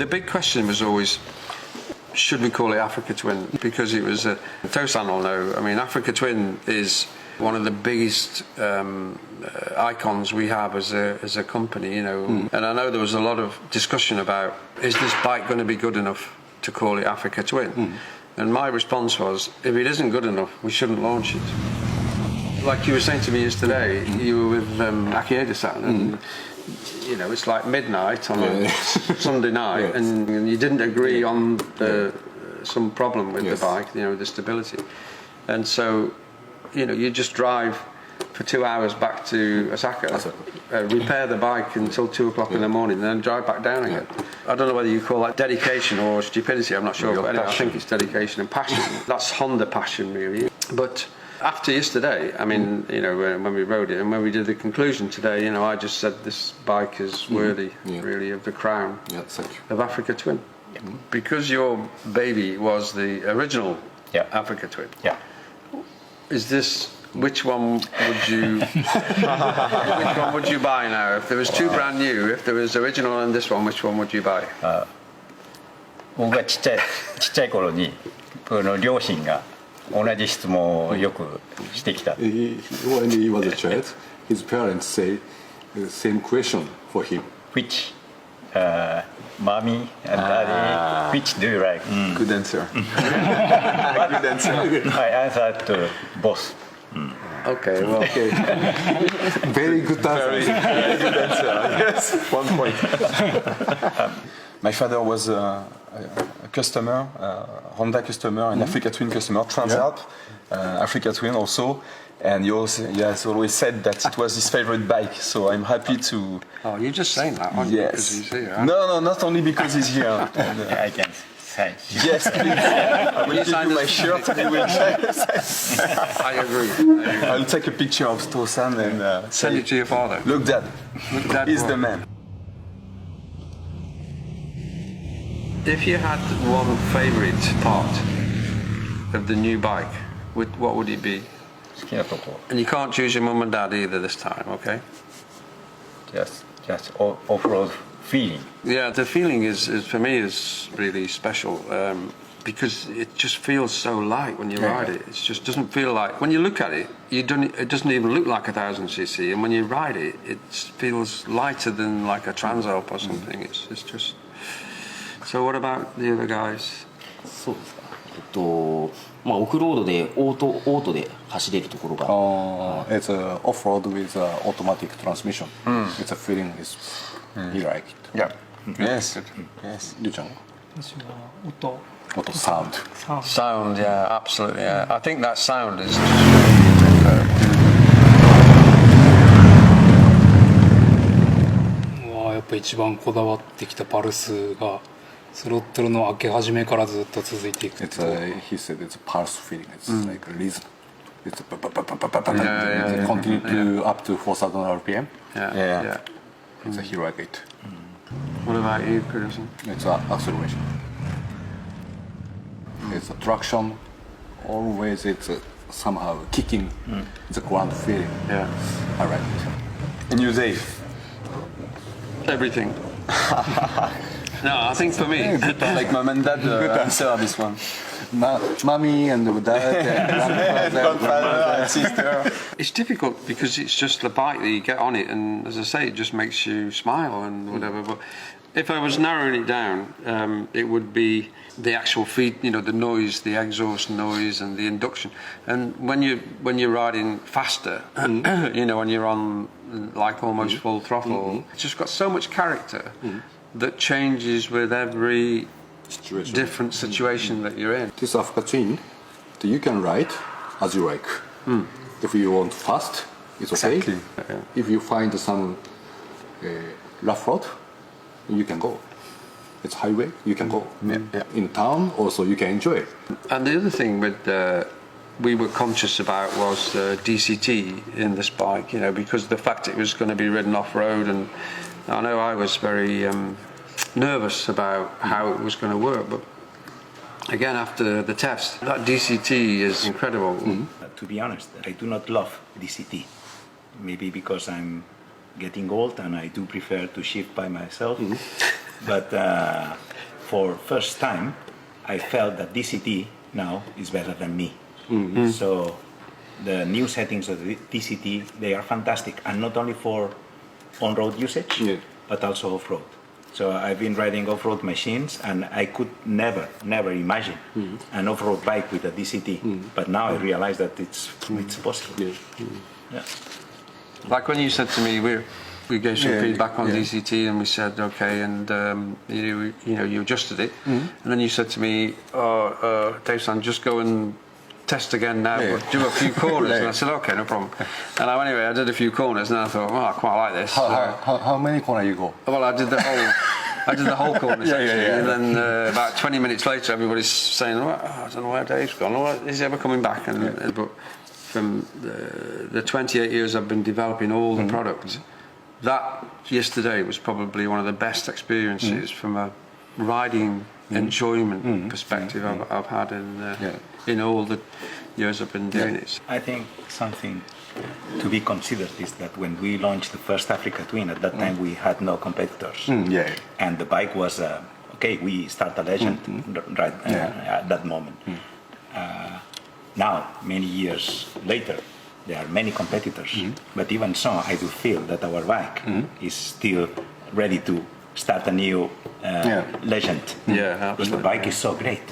The big question was always, should we call it Africa Twin? Because it was Tosan will know. I mean, Africa Twin is one of the biggest icons we have as a company, you know. And I know there was a lot of discussion about, is this bike going to be good enough to call it Africa Twin? And my response was, if it isn't good enough, we shouldn't launch it. Like you were saying to me yesterday, you were with Akieda-san, and you know, it's like midnight on a Sunday night, and you didn't agree on some problem with the bike, you know, the stability. And so, you know, you just drive for 2 hours back to Osaka, repair the bike until 2 o'clock in the morning, and then drive back down again. I don't know whether you call that dedication or stupidity, I'm not sure, but anyway, I think it's dedication and passion. That's Honda passion, really. But after yesterday, I mean, you know, when we rode it and when we did the conclusion today, you know, I just said this bike is worthy, really, of the crown of Africa Twin. Because your baby was the original Africa Twin. Is this, which one would you buy now? If there was two brand new, if there was original and this one, which one would you buy? 僕がちっちゃい頃にこの両親が同じ質問をよくしてきた。When he was a child, his parents say the same question for him. Which, mommy and daddy, which do you like? Good answer. Good answer. I answered both. Okay, well, Very good answer. Very good answer. Yes, 1 point. My father was a customer, Honda customer, an Africa Twin customer, Transalp, Africa Twin also. And he has always said that it was his favorite bike, so I'm happy to... Oh, you're just saying that, aren't you? Yes. Because he's here, huh? No, not only because he's here. I can say. Yes, please. I will give you my shirt and you will check. I agree. I'll take a picture of Tosan and Send it to your father. Look, Dad. Look, Dad, He's what? the man. If you had one favourite part of the new bike, what would it be? 好きなとこ And you can't choose your mum and dad either this time, okay? just off-road feeling. Yeah, the feeling is for me is really special because it just feels so light when you ride it. It just doesn't feel like, when you look at it, it doesn't even look like 1000cc, and when you ride it, it feels lighter than like a Transalp or something. It's just. So what about the other guys? そうですか。まあオフロードでオートで走れるところが。It's a off-road with automatic transmission. It's a feeling you like it. Yeah. Yes. Yes. りゅうちゃんは？私は音。音 sound. Sound, yeah, absolutely. Yeah. I think that sound is justやっぱ一番こだわってきたパルスがスロットルの開け始めからずっと続いていく。He said it's a pulse feeling. It's like a rhythm. It's continue to up to 4,000 RPM. Yeah. It's a hero like it. What about you, Peterson? It's acceleration. It's a traction. Always it's somehow kicking. It's a ground feeling. Yeah. I like it. And you, Dave? Everything. No, I think for me, Like mom and dad answer this one. Mommy and dad, Grandfather and sister. it's difficult because it's just the bike that you get on it, and as I say, it just makes you smile and whatever. But if I was narrowing it down, it would be the actual feed, you know, the noise, the exhaust noise, and the induction. And when you're riding faster, you know, when you're on like almost full throttle, it's just got so much character that changes with every different situation that you're in. This Africa Twin, you can ride as you like. If you want fast, it's okay. Exactly. If you find some rough road, you can go. It's highway, you can go. In town, also you can enjoy it. And the other thing we were conscious about was DCT in this bike, you know, because the fact it was going to be ridden off-road, and I know I was very nervous about how it was going to work, but again, after the test, that DCT is incredible. To be honest, I do not love DCT. Maybe because I'm getting old and I do prefer to shift by myself. But for first time, I felt that DCT now is better than me. So the new settings of the DCT, they are fantastic, and not only for on-road usage, but also off-road. So I've been riding off-road machines, and I could never imagine an off-road bike with a DCT. But now I realize that it's possible. Yeah. Like when you said to me, we gave some feedback on DCT, and we said okay, and you adjusted it, and then you said to me, Dave-san, just go and test again now, do a few corners, and I said okay, no problem. And anyway, I did a few corners, and I thought, I quite like this. How many corners you go? Well, I did the whole corner section, and then about 20 minutes later, everybody's saying, I don't know where Dave's gone, is he ever coming back? But from the 28 years I've been developing all the products, that yesterday was probably one of the best experiences from a riding enjoyment perspective I've had in all the years I've been doing it. I think something to be considered is that when we launched the first Africa Twin, at that time we had no competitors. And the bike was, we start a legend right at that moment. Now, many years later, there are many competitors. But even so, I do feel that our bike is still ready to start a new legend. Yeah, because the bike is so great.